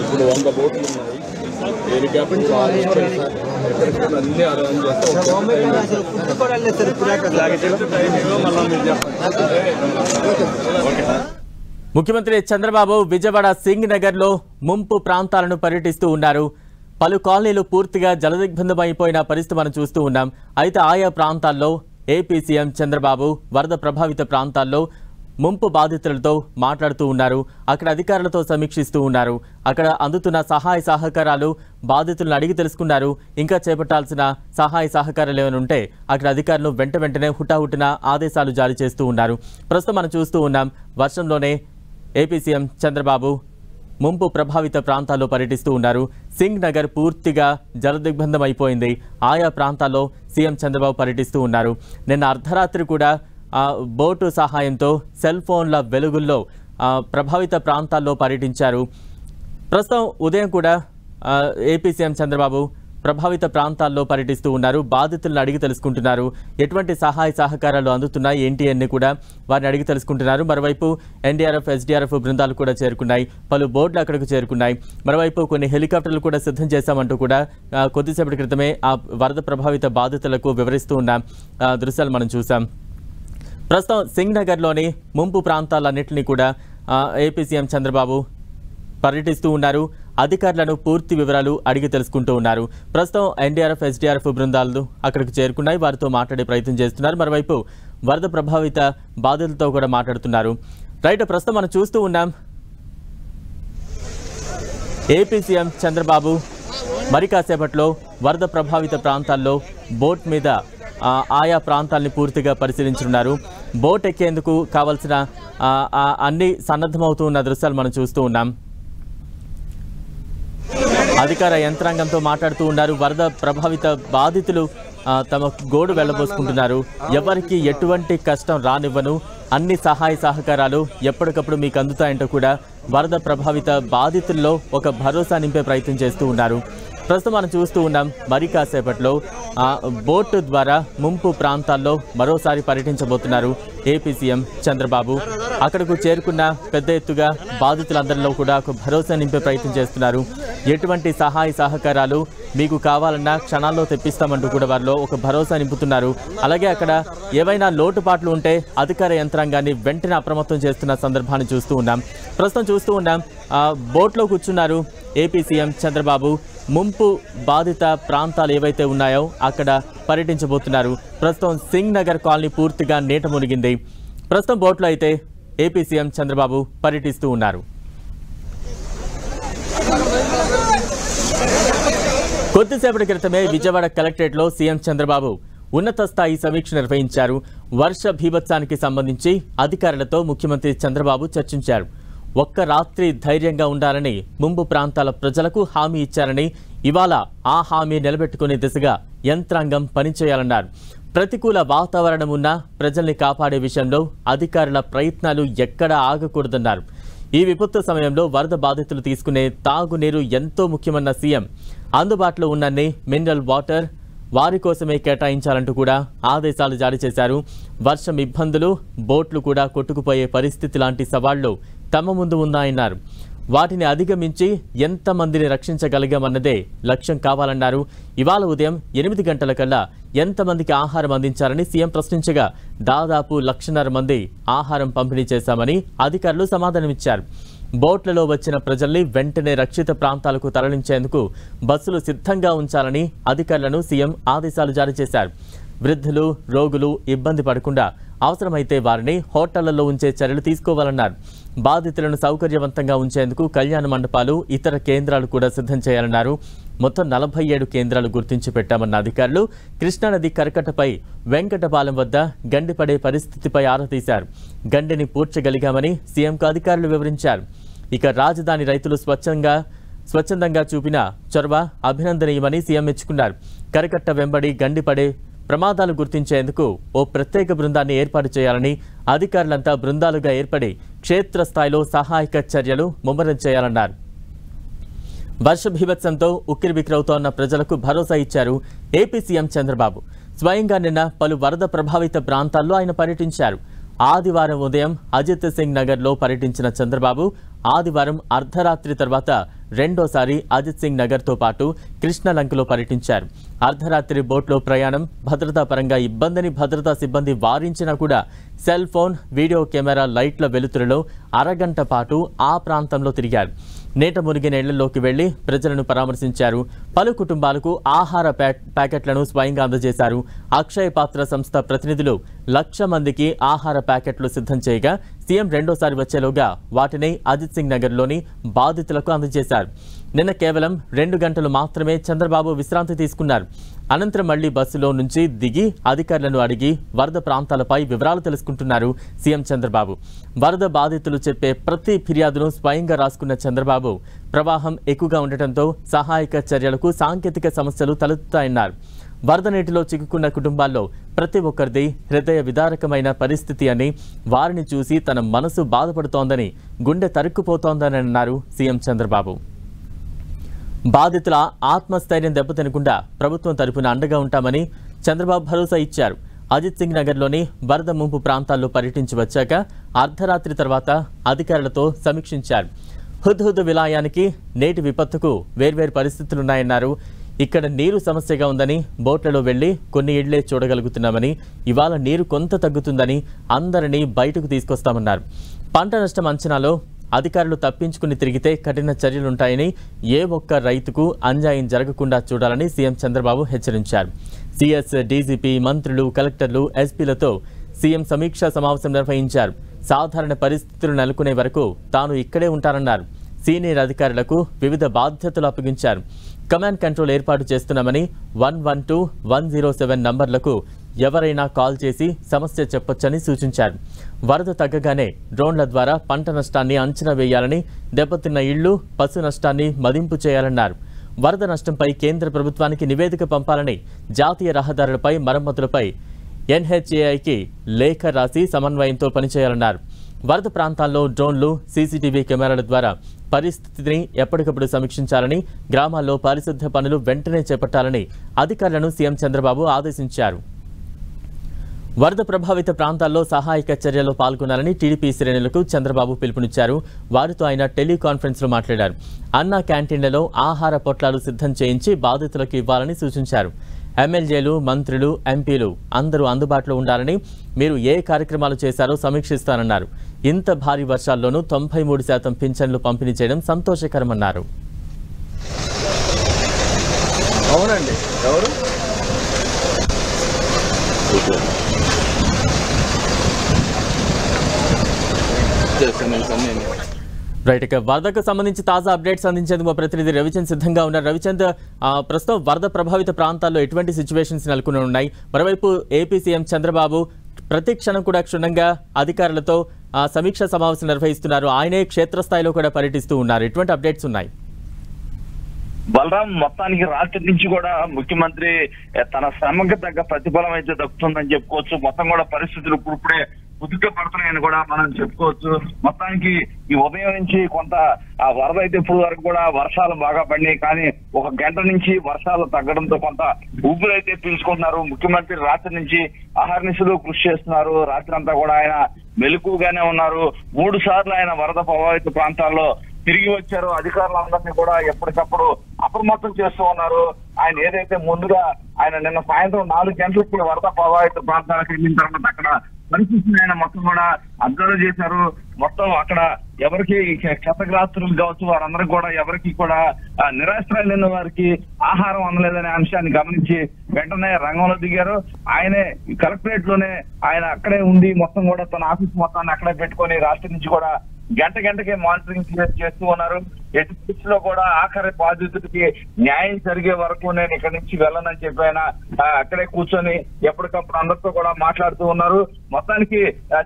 ఇప్పుడు 100 బోట్లు ఉన్నాయి. హెలికాప్టర్ అన్ని అరేంజ్ చేస్తాం. ముఖ్యమంత్రి చంద్రబాబు విజయవాడ సింగ్ నగర్ లో ముంపు ప్రాంతాలను పర్యటిస్తూ ఉన్నారు. పలు కాలనీలు పూర్తిగా జలదిగ్బంధమైపోయిన పరిస్థితి మనం చూస్తూ ఉన్నాం. అయితే ఆయా ప్రాంతాల్లో ఏపీ సీఎం చంద్రబాబు వరద ప్రభావిత ప్రాంతాల్లో ముంపు బాధితులతో మాట్లాడుతూ ఉన్నారు. అక్కడ అధికారులతో సమీక్షిస్తూ ఉన్నారు. అక్కడ అందుతున్న సహాయ సహకారాలు బాధితులను అడిగి తెలుసుకున్నారు. ఇంకా చేపట్టాల్సిన సహాయ సహకారాలు ఏమైనా ఉంటే అక్కడ అధికారులు వెంటనే హుటాహుటిన ఆదేశాలు జారీ చేస్తూ ఉన్నారు. ప్రస్తుతం మనం చూస్తూ ఉన్నాం వర్షంలోనే ఏపీ సీఎం చంద్రబాబు ముంపు ప్రభావిత ప్రాంతాల్లో పర్యటిస్తూ ఉన్నారు. సింగ్ నగర్ పూర్తిగా జలదిగ్బంధం అయిపోయింది. ఆయా ప్రాంతాల్లో సీఎం చంద్రబాబు పర్యటిస్తూ ఉన్నారు. నిన్న అర్ధరాత్రి కూడా బోటు సహాయంతో సెల్ ఫోన్ల వెలుగుల్లో ప్రభావిత ప్రాంతాల్లో పర్యటించారు. ప్రస్తుతం ఉదయం కూడా ఏపీ సీఎం చంద్రబాబు ప్రభావిత ప్రాంతాల్లో పర్యటిస్తూ ఉన్నారు. బాధితులను అడిగి తెలుసుకుంటున్నారు. ఎటువంటి సహాయ సహకారాలు అందుతున్నాయి ఏంటి అని కూడా వారిని అడిగి తెలుసుకుంటున్నారు. మరోవైపు ఎన్డీఆర్ఎఫ్ ఎస్డీఆర్ఎఫ్ బృందాలు కూడా చేరుకున్నాయి. పలు బోర్డులు అక్కడికి చేరుకున్నాయి. మరోవైపు కొన్ని హెలికాప్టర్లు కూడా సిద్ధం చేశామంటూ కూడా కొద్దిసేపటి క్రితమే ఆ వరద ప్రభావిత బాధితులకు వివరిస్తూ ఉన్న దృశ్యాలు మనం చూసాం. ప్రస్తుతం సింగ్ నగర్లోని ముంపు ప్రాంతాలన్నింటినీ కూడా ఏపీ సీఎం చంద్రబాబు పర్యటిస్తూ ఉన్నారు. అధికారులను పూర్తి వివరాలు అడిగి తెలుసుకుంటూ ఉన్నారు. ప్రస్తుతం ఎన్డీఆర్ఎఫ్ ఎస్డీఆర్ఎఫ్ బృందాలు అక్కడికి చేరుకున్నాయి. వారితో మాట్లాడే ప్రయత్నం చేస్తున్నారు. మరోవైపు వరద ప్రభావిత బాధితులతో కూడా మాట్లాడుతున్నారు. రైట్, ప్రస్తుతం మనం చూస్తూ ఉన్నాం ఏపీ సీఎం చంద్రబాబు మరి కాసేపట్లో వరద ప్రభావిత ప్రాంతాల్లో బోట్ మీద ఆయా ప్రాంతాలని పూర్తిగా పరిశీలించనున్నారు. బోట్ ఎక్కేందుకు కావాల్సిన అన్ని సన్నద్ధమవుతూ ఉన్న దృశ్యాలు మనం చూస్తూ ఉన్నాం. అధికార యంత్రాంగంతో మాట్లాడుతూ ఉన్నారు. వరద ప్రభావిత బాధితులు తమ గోడు వెళ్లబోసుకుంటున్నారు. ఎవరికి ఎటువంటి కష్టం రానివ్వను, అన్ని సహాయ సహకారాలు ఎప్పటికప్పుడు మీకు అందుతాయంటూ కూడా వరద ప్రభావిత బాధితుల్లో ఒక భరోసా నింపే ప్రయత్నం చేస్తూ ఉన్నారు. ప్రస్తుతం మనం చూస్తూ ఉన్నాం మరి కాసేపట్లో బోటు ద్వారా ముంపు ప్రాంతాల్లో మరోసారి పర్యటించబోతున్నారు ఏపీ సీఎం చంద్రబాబు. అక్కడకు చేరుకున్న పెద్ద ఎత్తుగా బాధితులందరిలో కూడా ఒక భరోసా నింపే ప్రయత్నం చేస్తున్నారు. ఎటువంటి సహాయ సహకారాలు మీకు కావాలన్నా క్షణాల్లో తెప్పిస్తామంటూ కూడా వారిలో ఒక భరోసా నింపుతున్నారు. అలాగే అక్కడ ఏవైనా లోటుపాట్లు ఉంటే అధికార యంత్రాంగాన్ని వెంటనే అప్రమత్తం చేస్తున్న సందర్భాన్ని చూస్తూ ఉన్నాం. ప్రస్తుతం చూస్తూ ఉన్నాం బోట్లో కూర్చున్నారు ఏపీ సీఎం చంద్రబాబు. ముంపు బాధిత ప్రాంతాలు ఏవైతే ఉన్నాయో అక్కడ పర్యటించబోతున్నారు. ప్రస్తుతం సింగ్ నగర్ కాలనీ పూర్తిగా నీట మునిగింది. ప్రస్తుతం బోట్లో అయితే ఏపీ సీఎం చంద్రబాబు పర్యటిస్తూ ఉన్నారు. కొద్దిసేపటి క్రితమే విజయవాడ కలెక్టరేట్లో సీఎం చంద్రబాబు ఉన్నత స్థాయి సమీక్ష నిర్వహించారు. వర్ష భీభత్సానికి సంబంధించి అధికారులతో ముఖ్యమంత్రి చంద్రబాబు చర్చించారు. ఒక్క రాత్రి ధైర్యంగా ఉండాలని ముంపు ప్రాంతాల ప్రజలకు హామీ ఇచ్చారని, ఇవాళ ఆ హామీ నిలబెట్టుకునే దిశగా యంత్రాంగం పనిచేయాలన్నారు. ప్రతికూల వాతావరణం ఉన్నా ప్రజల్ని కాపాడే విషయంలో అధికారుల ప్రయత్నాలు ఎక్కడా ఆగకూడదన్నారు. ఈ విపత్తు సమయంలో వరద బాధితులు తీసుకునే తాగునీరు ఎంతో ముఖ్యమన్న సీఎం అందుబాటులో ఉన్నన్ని మినరల్ వాటర్ వారి కోసమే కేటాయించాలంటూ కూడా ఆదేశాలు జారీ చేశారు. వర్షం ఇబ్బందులు, బోట్లు కూడా కొట్టుకుపోయే పరిస్థితి లాంటి సవాళ్లు తమ ముందు ఉన్నాయన్నారు. వాటిని అధిగమించి ఎంతమందిని రక్షించగలిగామన్నదే లక్ష్యం కావాలన్నారు. ఇవాళ ఉదయం 8 గంటలకల్లా ఎంతమందికి ఆహారం అందించారని సీఎం ప్రశ్నించగా దాదాపు 1,50,000 మంది ఆహారం పంపిణీ చేశామని అధికారులు సమాధానమిచ్చారు. బోట్లలో వచ్చిన ప్రజల్ని వెంటనే రక్షిత ప్రాంతాలకు తరలించేందుకు బస్సులు సిద్ధంగా ఉంచాలని అధికారులను సీఎం ఆదేశాలు జారీ చేశారు. వృద్ధులు, రోగులు ఇబ్బంది పడకుండా అవసరమైతే వారిని హోటళ్లలో ఉంచే చర్యలు తీసుకోవాలన్నారు. బాధితులను సౌకర్యవంతంగా ఉంచేందుకు కళ్యాణ మండపాలు, ఇతర కేంద్రాలు కూడా సిద్ధం చేయాలన్నారు. మొత్తం 47 కేంద్రాలు గుర్తించి పెట్టామన్న అధికారులు కృష్ణానది కరకట్టపై వెంకటపాలెం వద్ద గండిపడే పరిస్థితిపై ఆరా తీశారు. గండిని పూడ్చగలిగామని సీఎంకు అధికారులు వివరించారు. ఇక రాజధాని రైతులు స్వచ్ఛందంగా చూపిన చొరవ అభినందనీయమని సీఎం మెచ్చుకున్నారు. కరకట్ట వెంబడి గండిపడే ప్రమాదాలు గుర్తించేందుకు ఓ ప్రత్యేక బృందాన్ని ఏర్పాటు చేయాలని, అధికారులంతా బృందాలుగా ఏర్పడి క్షేత్రస్థాయిలో సహాయక చర్యలు ముమ్మరం చేయాలన్నారు. వర్ష భీభత్సంతో ఉక్కిరిబిక్కిరవుతోన్న ప్రజలకు భరోసా ఇచ్చారు ఏపీ సీఎం చంద్రబాబు. స్వయంగా నిన్న పలు వరద ప్రభావిత ప్రాంతాల్లో ఆయన పర్యటించారు. ఆదివారం ఉదయం అజిత్ సింగ్ నగర్లో పర్యటించిన చంద్రబాబు ఆదివారం అర్ధరాత్రి తర్వాత రెండోసారి అజిత్ సింగ్ నగర్తో పాటు కృష్ణలంకలో పర్యటించారు. అర్ధరాత్రి బోట్లో ప్రయాణం భద్రతా పరంగా ఇబ్బందిని భద్రతా సిబ్బంది వారించినా కూడా సెల్ ఫోన్, వీడియో కెమెరా లైట్ల వెలుతురులో అరగంట పాటు ఆ ప్రాంతంలో తిరిగారు. నీట మునిగిన ఇళ్లలోకి వెళ్లి ప్రజలను పరామర్శించారు. పలు కుటుంబాలకు ఆహార ప్యాకెట్లను స్వయంగా అందజేశారు. అక్షయ పాత్ర సంస్థ ప్రతినిధులు 1,00,000 మందికి ఆహార ప్యాకెట్లు సిద్ధం చేయగా సీఎం రెండోసారి వచ్చేలోగా వాటిని అజిత్ సింగ్ నగర్లోని బాధితులకు అందజేశారు. నిన్న కేవలం 2 గంటలు మాత్రమే చంద్రబాబు విశ్రాంతి తీసుకున్నారు. అనంతరం మళ్లీ బస్సులో నుంచి దిగి అధికారులను అడిగి వరద ప్రాంతాలపై వివరాలు తెలుసుకుంటున్నారు సీఎం చంద్రబాబు. వరద బాధితులు చెప్పే ప్రతి ఫిర్యాదును స్వయంగా రాసుకున్న చంద్రబాబు ప్రవాహం ఎక్కువగా ఉండటంతో సహాయక చర్యలకు సాంకేతిక సమస్యలు తలెత్తుతాయన్నారు. వరద నీటిలో చిక్కుకున్న కుటుంబాల్లో ప్రతి ఒక్కరిది హృదయ విదారకమైన పరిస్థితి అని, వారిని చూసి తన మనసు బాధపడుతోందని, గుండె తరుక్కుపోతోందని అన్నారు సీఎం చంద్రబాబు. బాధితుల ఆత్మస్థైర్యం దెబ్బతినకుండా ప్రభుత్వం తరపున అండగా ఉంటామని చంద్రబాబు భరోసా ఇచ్చారు. అజిత్ సింగ్ నగర్లోని వరద ముంపు ప్రాంతాల్లో పర్యటించి వచ్చాక అర్ధరాత్రి తర్వాత అధికారులతో సమీక్షించారు. హుద్హుద్ విలాయానికి నేటి విపత్తుకు వేర్వేరు పరిస్థితులున్నాయన్నారు. ఇక్కడ నీరు సమస్యగా ఉందని, బోట్లలో వెళ్లి కొన్ని ఇళ్లే చూడగలుగుతున్నామని, ఇవాళ నీరు కొంత తగ్గుతుందని అందరినీ బయటకు తీసుకొస్తామన్నారు. పంట నష్టం అంచనాలో అధికారులు తప్పించుకుని తిరిగితే కఠిన చర్యలుంటాయని, ఏ ఒక్క రైతుకు అన్యాయం జరగకుండా చూడాలని సీఎం చంద్రబాబు హెచ్చరించారు. సీఎస్, డీజీపీ, మంత్రులు, కలెక్టర్లు, ఎస్పీలతో సీఎం సమీక్షా సమావేశం నిర్వహించారు. సాధారణ పరిస్థితులు నెలకొనే వరకు తాను ఇక్కడే ఉంటానన్నారు. సీనియర్ అధికారులకు వివిధ బాధ్యతలు అప్పగించారు. కమాండ్ కంట్రోల్ ఏర్పాటు చేస్తున్నామని 112, 107 నంబర్లకు ఎవరైనా కాల్ చేసి సమస్య చెప్పొచ్చని సూచించారు. వరద తగ్గగానే డ్రోన్ల ద్వారా పంట నష్టాన్ని అంచనా వేయాలని, దెబ్బతిన్న ఇళ్లు, పశు నష్టాన్ని మదింపు చేయాలన్నారు. వరద నష్టంపై కేంద్ర ప్రభుత్వానికి నివేదిక పంపాలని, జాతీయ రహదారులపై మరమ్మతులపై NHAIకి లేఖ రాసి సమన్వయంతో పనిచేయాలన్నారు. వరద ప్రాంతాల్లో డ్రోన్లు, సీసీటీవీ కెమెరాల ద్వారా పరిస్థితిని ఎప్పటికప్పుడు సమీక్షించాలని, గ్రామాల్లో పారిశుద్ధ్య పనులు వెంటనే చేపట్టాలని అధికారులను సీఎం చంద్రబాబు ఆదేశించారు. వరద ప్రభావిత ప్రాంతాల్లో సహాయక చర్యల్లో పాల్గొనాలని టీడీపీ శ్రేణులకు చంద్రబాబు పిలుపునిచ్చారు. వారితో ఆయన టెలికాన్ఫరెన్స్లో మాట్లాడారు. అన్నా క్యాంటీన్లలో ఆహార పొట్లాలు సిద్ధం చేయించి బాధితులకు ఇవ్వాలని సూచించారు. ఎమ్మెల్యేలు, మంత్రులు, ఎంపీలు అందరూ అందుబాటులో ఉండాలని, మీరు ఏ కార్యక్రమాలు చేశారో సమీక్షిస్తానన్నారు. ఇంత భారీ వర్షాల్లోనూ 93% పింఛన్లు పంపిణీ చేయడం సంతోషకరమన్నారు. అవునండి, ఎవరు రైట్. ఇక వరదకు సంబంధించి తాజా అప్డేట్స్ అందించేందుకు మా ప్రతినిధి రవిచంద్ సిద్ధంగా ఉన్నారు. రవిచంద్, ప్రస్తుతం వరద ప్రభావిత ప్రాంతాల్లో ఎటువంటి సిచ్యువేషన్స్ నెలకొని ఉన్నాయి? మరోవైపు ఏపీ సీఎం చంద్రబాబు ప్రతి క్షణం కూడా క్షుణ్ణంగా అధికారులతో సమీక్షా సమావేశం నిర్వహిస్తున్నారు. ఆయనే క్షేత్రస్థాయిలో కూడా పర్యటిస్తూ ఉన్నారు. ఎటువంటి అప్డేట్స్ ఉన్నాయి? బలరాం, మొత్తానికి రాత్రి నుంచి కూడా ముఖ్యమంత్రి తన శ్రమకు తగ్గ ప్రతిఫలం అయితే దక్కుతుందని చెప్పుకోవచ్చు. మొత్తం కూడా పరిస్థితులు ఇప్పుడే ఉద్రిక్త పడుతున్నాయని కూడా మనం చెప్పుకోవచ్చు. మొత్తానికి ఈ ఉదయం నుంచి కొంత ఆ వరద అయితే ఇప్పుడు వరకు కూడా వర్షాలు బాగా పడినాయి, కానీ 1 గంట నుంచి వర్షాలు తగ్గడంతో కొంత ఊపిరి అయితే పీల్చుకుంటున్నారు. ముఖ్యమంత్రి రాత్రి నుంచి అహర్నిశలు కృషి చేస్తున్నారు. రాత్రి అంతా కూడా ఆయన మెలకుగానే ఉన్నారు. 3 సార్లు ఆయన వరద ప్రభావిత ప్రాంతాల్లో తిరిగి వచ్చారు. అధికారులందరినీ కూడా ఎప్పటికప్పుడు అప్రమత్తం చేస్తూ ఉన్నారు. ఆయన ఏదైతే ముందుగా ఆయన నిన్న సాయంత్రం 4 గంటలకు వరద ప్రభావిత ప్రాంతాలకు వెళ్ళిన తర్వాత అక్కడ పరిస్థితిని ఆయన మొత్తం కూడా అబ్జర్వ్ చేశారు. మొత్తం అక్కడ ఎవరికి క్షతగ్రస్తులు కావచ్చు, వారందరికీ కూడా ఎవరికి కూడా నిరాశ్రయులైన వారికి ఆహారం అందలేదనే అంశాన్ని గమనించి వెంటనే రంగంలో దిగారు. ఆయనే కలెక్టరేట్ లోనే ఆయన అక్కడే ఉండి మొత్తం కూడా తన ఆఫీస్ మొత్తాన్ని అక్కడే పెట్టుకొని రాత్రి నుంచి కూడా గంటకే మానిటరింగ్ చేస్తూ ఉన్నారు. ఎటు పరిస్థితిలో కూడా ఆఖరి బాధితుడికి న్యాయం జరిగే వరకు నేను ఇక్కడి నుంచి వెళ్ళనని చెప్పి ఆయన అక్కడే కూర్చొని ఎప్పటికప్పుడు అందరితో కూడా మాట్లాడుతూ ఉన్నారు. మొత్తానికి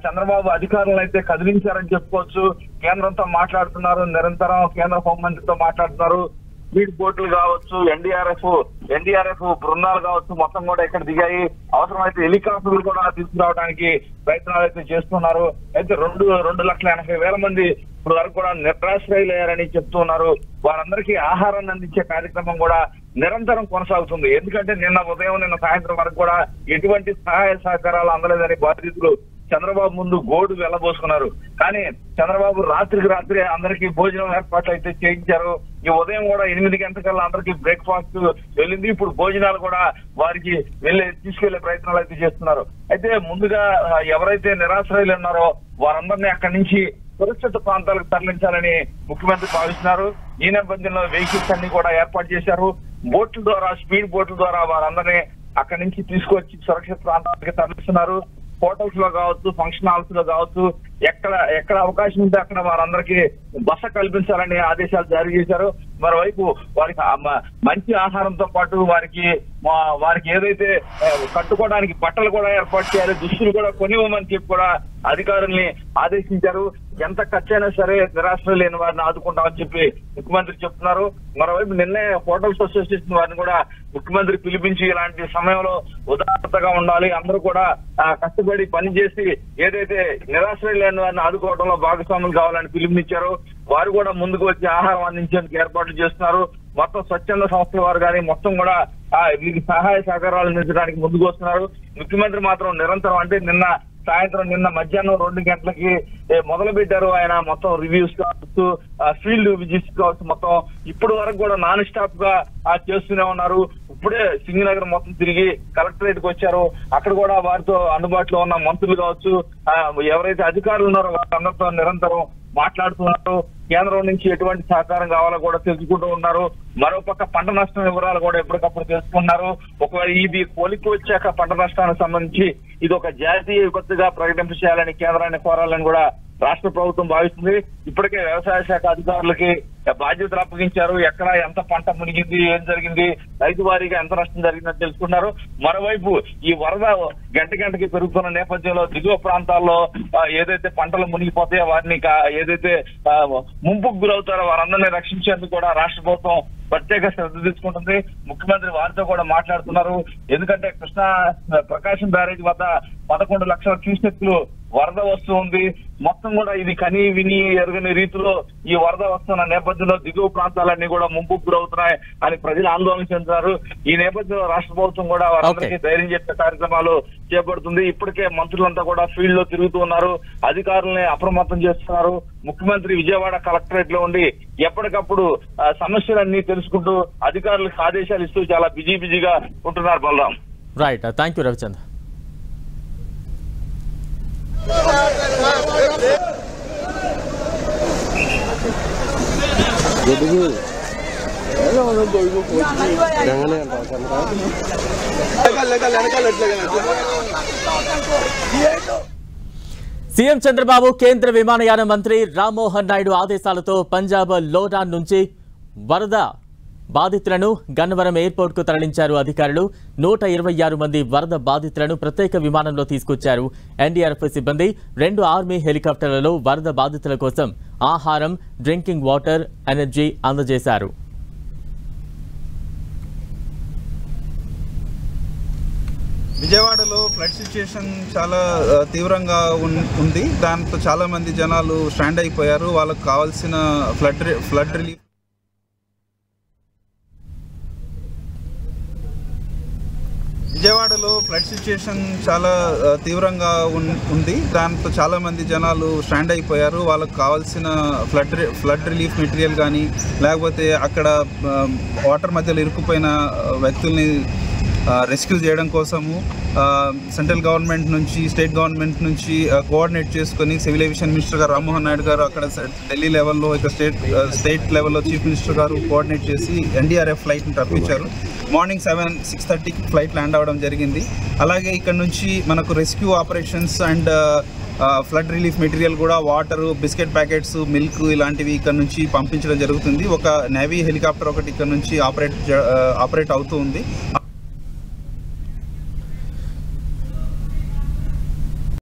చంద్రబాబు అధికారులను అయితే కదిలించారని చెప్పుకోవచ్చు. కేంద్రంతో మాట్లాడుతున్నారు, నిరంతరం కేంద్ర హోంమంత్రితో మాట్లాడుతున్నారు. స్పీడ్ బోట్లు కావచ్చు, ఎన్డీఆర్ఎఫ్ బృందాలు కావచ్చు, మొత్తం కూడా ఇక్కడ దిగాయి. అవసరమైతే హెలికాప్టర్లు కూడా తీసుకురావడానికి ప్రయత్నాలు అయితే చేస్తున్నారు. అయితే 2,80,000 మంది ఇప్పుడు వరకు కూడా నిరాశ్రయులయ్యారని చెప్తూ ఉన్నారు. వారందరికీ ఆహారాన్ని అందించే కార్యక్రమం కూడా నిరంతరం కొనసాగుతుంది. ఎందుకంటే నిన్న ఉదయం నిన్న సాయంత్రం వరకు కూడా ఎటువంటి సహాయ సహకారాలు అందలేదని బాధితులు చంద్రబాబు ముందు గోడు వెళ్ళబోసుకున్నారు. కానీ చంద్రబాబు రాత్రికి రాత్రి అందరికీ భోజనం ఏర్పాట్లు అయితే చేయించారు. ఈ ఉదయం కూడా 8 గంటలకల్లా అందరికీ బ్రేక్ఫాస్ట్ వెళ్ళింది. ఇప్పుడు భోజనాలు కూడా వారికి తీసుకెళ్లే ప్రయత్నాలు అయితే చేస్తున్నారు. అయితే ముందుగా ఎవరైతే నిరాశ్రయులు ఉన్నారో వారందరినీ అక్కడి నుంచి సురక్షిత ప్రాంతాలకు తరలించాలని ముఖ్యమంత్రి భావిస్తున్నారు. ఈ నేపథ్యంలో వెహికల్స్ అన్ని కూడా ఏర్పాటు చేశారు. బోట్ల ద్వారా, స్పీడ్ బోట్ల ద్వారా వారందరినీ అక్కడి నుంచి తీసుకొచ్చి సురక్షిత ప్రాంతాలకు తరలిస్తున్నారు. హోటల్స్ లో కావచ్చు, ఫంక్షన్ హాల్స్ లో కావచ్చు, ఎక్కడ అవకాశం ఉంటే అక్కడ వారందరికీ బస కల్పించాలని ఆదేశాలు జారీ చేశారు. మరోవైపు వారికి మంచి ఆహారంతో పాటు వారికి ఏదైతే కట్టుకోవడానికి బట్టలు కూడా ఏర్పాటు చేయాలి, దుస్తులు కూడా కొనివ్వమని చెప్పి కూడా అధికారుల్ని ఆదేశించారు. ఎంత ఖర్చైనా సరే నిరాశ్రయం లేని వారిని ఆదుకుంటామని చెప్పి ముఖ్యమంత్రి చెప్తున్నారు. మరోవైపు నిన్నే హోటల్స్ అసోసియేషన్ వారిని కూడా ముఖ్యమంత్రి పిలిపించి ఇలాంటి సమయంలో ఉదాత్తగా ఉండాలి, అందరూ కూడా కష్టపడి పనిచేసి ఏదైతే నిరాశ్రయం లేని వారిని ఆదుకోవడంలో భాగస్వాములు కావాలని పిలుపునిచ్చారు. వారు కూడా ముందుకు వచ్చి ఆహారం అందించేందుకు ఏర్పాట్లు చేస్తున్నారు. మొత్తం స్వచ్ఛంద సంస్థల వారు కానీ మొత్తం కూడా వీరికి సహాయ సహకారాలు అందించడానికి ముందుకు వస్తున్నారు. ముఖ్యమంత్రి మాత్రం నిరంతరం అంటే నిన్న మధ్యాహ్నం 2 గంటలకి మొదలు పెట్టారు. ఆయన మొత్తం రివ్యూస్ కావచ్చు, ఫీల్డ్ విజిట్స్ కావచ్చు, మొత్తం ఇప్పటి వరకు కూడా నాన్ స్టాప్ గా చేస్తూనే ఉన్నారు. ఇప్పుడే సింగనగర్ మొత్తం తిరిగి కలెక్టరేట్ కి వచ్చారు. అక్కడ కూడా వారితో అందుబాటులో ఉన్న మంత్రులు కావచ్చు, ఎవరైతే అధికారులు ఉన్నారో వారందరితో నిరంతరం మాట్లాడుతున్నారు. కేంద్రం నుంచి ఎటువంటి సహకారం కావాలో కూడా తెలుసుకుంటూ ఉన్నారు. మరోపక్క పంట నష్టం వివరాలు కూడా ఎప్పటికప్పుడు తెలుసుకున్నారు. ఒకవేళ ఇది కొలికి వచ్చాక పంట నష్టానికి సంబంధించి ఇది ఒక జాతీయ విపత్తుగా ప్రకటింప చేయాలని కేంద్రాన్ని కోరాలని కూడా రాష్ట్ర ప్రభుత్వం భావిస్తుంది. ఇప్పటికే వ్యవసాయ శాఖ అధికారులకి బాధ్యతలు అప్పగించారు. ఎక్కడ ఎంత పంట మునిగింది, ఏం జరిగింది, రైతు వారీగా ఎంత నష్టం జరిగిందని తెలుసుకున్నారు. మరోవైపు ఈ వరద గంటకి పెరుగుతున్న నేపథ్యంలో దిగువ ప్రాంతాల్లో ఏదైతే పంటలు మునిగిపోతాయో వారిని ఏదైతే ముంపుకు గురవుతారో వారందరినీ రక్షించేందుకు కూడా రాష్ట్ర ప్రభుత్వం ప్రత్యేక శ్రద్ధ తీసుకుంటుంది. ముఖ్యమంత్రి వారితో కూడా మాట్లాడుతున్నారు. ఎందుకంటే ప్రకాశం బ్యారేజ్ వద్ద 11 లక్షల క్యూసెక్లు వరద వస్తూ ఉంది. మొత్తం కూడా ఇది కని విని ఎరగని రీతిలో ఈ వరద వస్తున్న నేపథ్యంలో దిగువ ప్రాంతాలన్నీ కూడా ముంపుకు గురవుతున్నాయి అని ప్రజలు ఆందోళన చెందుతారు. ఈ నేపథ్యంలో రాష్ట్ర ప్రభుత్వం కూడా వారందరికీ ధైర్యం చెప్పే కార్యక్రమాలు చేపడుతుంది. ఇప్పటికే మంత్రులంతా కూడా ఫీల్డ్ లో తిరుగుతూ ఉన్నారు, అధికారులని అప్రమత్తం చేస్తున్నారు. ముఖ్యమంత్రి విజయవాడ కలెక్టరేట్ లో ఉండి ఎప్పటికప్పుడు సమస్యలన్నీ తెలుసుకుంటూ అధికారులకు ఆదేశాలు ఇస్తూ చాలా బిజీగా ఉంటున్నారు. Balaram. Right, thank you Ravichandra. CM Chandrababu కేంద్ర విమానయాన మంత్రి రామ్మోహన్ నాయుడు ఆదేశాలతో పంజాబ్ లోడాన్ నుంచి వరద బాధితులను గన్నవరం ఎయిర్పోర్ట్ కు తరలించారు అధికారులు. 126 మంది వరద బాధితులను ప్రత్యేక విమానంలో తీసుకొచ్చారు. ఎన్డీఆర్ఎఫ్ సిబ్బంది 2 ఆర్మీ హెలికాప్టర్లలో వరద బాధితుల కోసం ఆహారం, డ్రింకింగ్ వాటర్, ఎనర్జీ అందజేశారు. విజయవాడలో ఫ్లడ్ సిచ్యుయేషన్ చాలా తీవ్రంగా ఉంది. దాంతో చాలా మంది జనాలు స్టాండ్ అయిపోయారు. వాళ్ళకు కావాల్సిన ఫ్లడ్ రిలీఫ్ విజయవాడలో ఫ్లడ్ సిచ్యుయేషన్ చాలా తీవ్రంగా ఉంది. దాంతో చాలా మంది జనాలు స్టాండ్ అయిపోయారు. వాళ్ళకు కావాల్సిన ఫ్లడ్ రిలీఫ్ మెటీరియల్ కానీ లేకపోతే అక్కడ వాటర్ మధ్యలో ఇరుక్కుపోయిన వ్యక్తుల్ని రెస్క్యూ చేయడం కోసము సెంట్రల్ గవర్నమెంట్ నుంచి, స్టేట్ గవర్నమెంట్ నుంచి కోఆర్డినేట్ చేసుకొని సివిల్ ఏవియేషన్ మినిస్టర్ గారు రామ్మోహన్ నాయుడు గారు అక్కడ ఢిల్లీ లెవెల్లో, ఇక స్టేట్ లెవెల్లో చీఫ్ మినిస్టర్ గారు కోఆర్డినేట్ చేసి ఎన్డీఆర్ఎఫ్ ఫ్లైట్ని రప్పించారు. మార్నింగ్ 6:30కి ఫ్లైట్ ల్యాండ్ అవ్వడం జరిగింది. అలాగే ఇక్కడ నుంచి మనకు rescue operations and flood relief material కూడా వాటరు, బిస్కెట్ ప్యాకెట్స్, మిల్క్ ఇలాంటివి ఇక్కడ నుంచి పంపించడం జరుగుతుంది. ఒక నేవీ హెలికాప్టర్ ఒకటి ఇక్కడ నుంచి ఆపరేట్ అవుతూ ఉంది.